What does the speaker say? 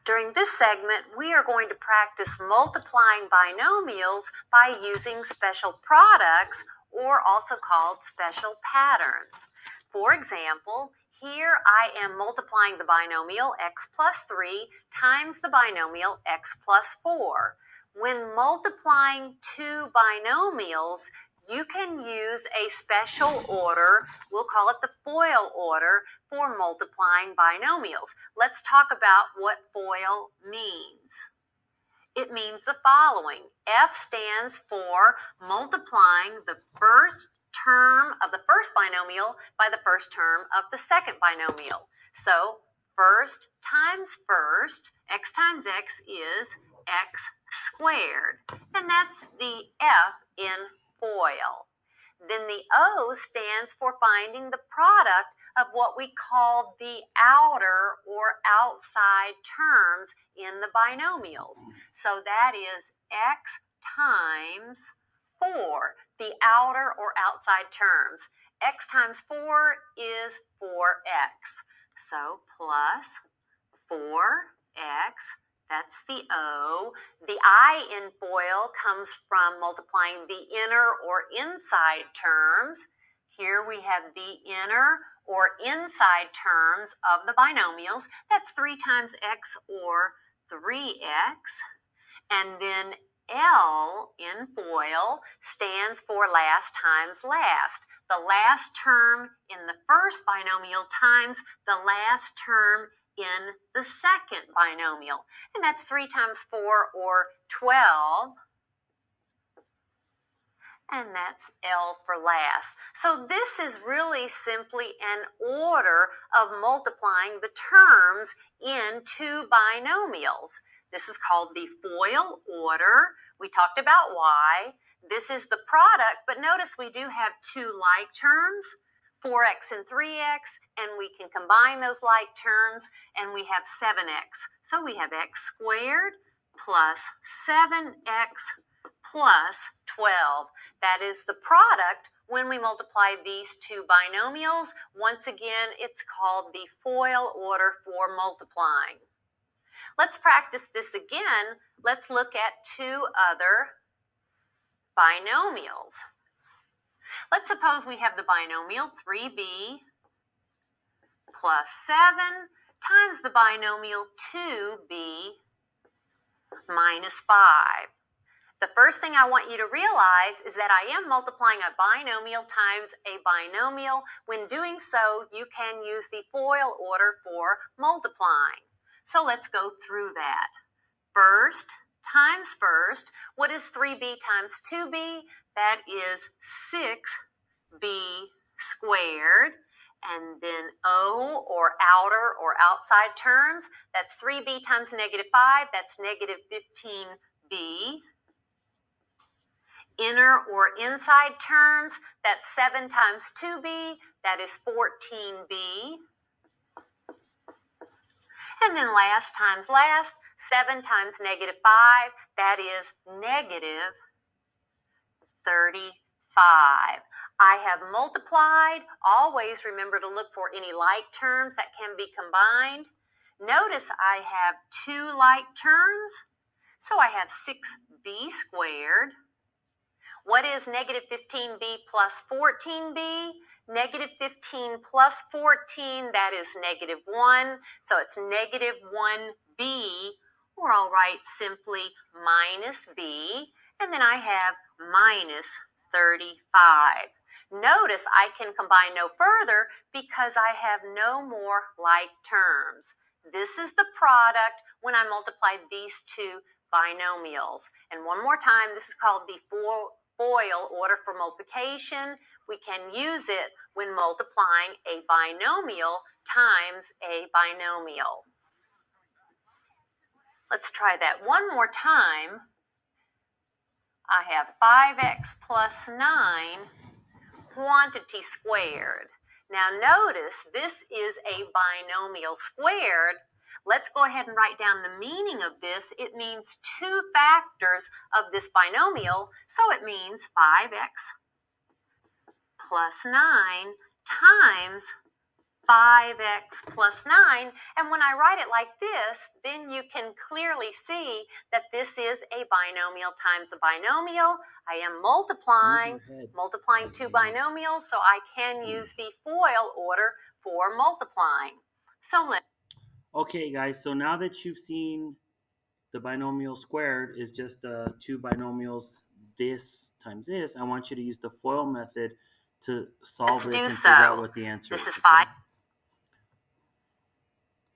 During this segment, we are going to practice multiplying binomials by using special products, or also called special patterns. For example, here I am multiplying the binomial x plus 3 times the binomial x plus 4. When multiplying two binomials, you can use a special order, we'll call it the FOIL order, for multiplying binomials. Let's talk about what FOIL means. It means the following. F stands for multiplying the first term of the first binomial by the first term of the second binomial. So first times first, x times x is x squared, and that's the F in FOIL. Then the O stands for finding the product of what we call the outer or outside terms in the binomials. So that is x times 4, the outer or outside terms. X times 4 is 4x. So plus 4x, that's the O. The I in FOIL comes from multiplying the inner or inside terms. Here we have the inner or inside terms of the binomials. That's 3 times x or 3x. And then L in FOIL stands for last times last. The last term in the first binomial times the last term in the second binomial. And that's 3 times 4 or 12. And that's L for last. So this is really simply an order of multiplying the terms in two binomials. This is called the FOIL order. We talked about why. This is the product, but notice we do have two like terms, 4x and 3x, and we can combine those like terms, and we have 7x. So we have x squared plus 7x plus 12. That is the product when we multiply these two binomials. Once again, it's called the FOIL order for multiplying. Let's practice this again. Let's look at two other binomials. Let's suppose we have the binomial 3b plus 7 times the binomial 2b minus 5. The first thing I want you to realize is that I am multiplying a binomial times a binomial. When doing so, you can use the FOIL order for multiplying. So let's go through that. First times first. What is 3b times 2b? That is 6b squared. And then O, or outer or outside terms, that's 3b times negative 5, that's negative 15b. Inner or inside terms, that's 7 times 2b, that is 14b. And then last times last, 7 times negative 5, that is negative 35. I have multiplied. Always remember to look for any like terms that can be combined. Notice I have two like terms, so I have 6b squared. What is negative 15b plus 14b? Negative 15 plus 14, that is negative 1. So it's negative 1b, or I'll write simply minus b. And then I have minus 35. Notice I can combine no further because I have no more like terms. This is the product when I multiply these two binomials. And one more time, this is called the FOIL order for multiplication. We can use it when multiplying a binomial times a binomial. Let's try that one more time. I have 5x plus 9 quantity squared. Now notice this is a binomial squared. Let's go ahead and write down the meaning of this. It means two factors of this binomial, so it means 5x plus 9 times 5x plus 9. And when I write it like this, then you can clearly see that this is a binomial times a binomial. I am multiplying two binomials, so I can use the FOIL order for multiplying. So let's Okay, guys, so now that you've seen the binomial squared is just two binomials, this times this, I want you to use the FOIL method to solve this do and figure out so. what the answer This is, is 5. okay?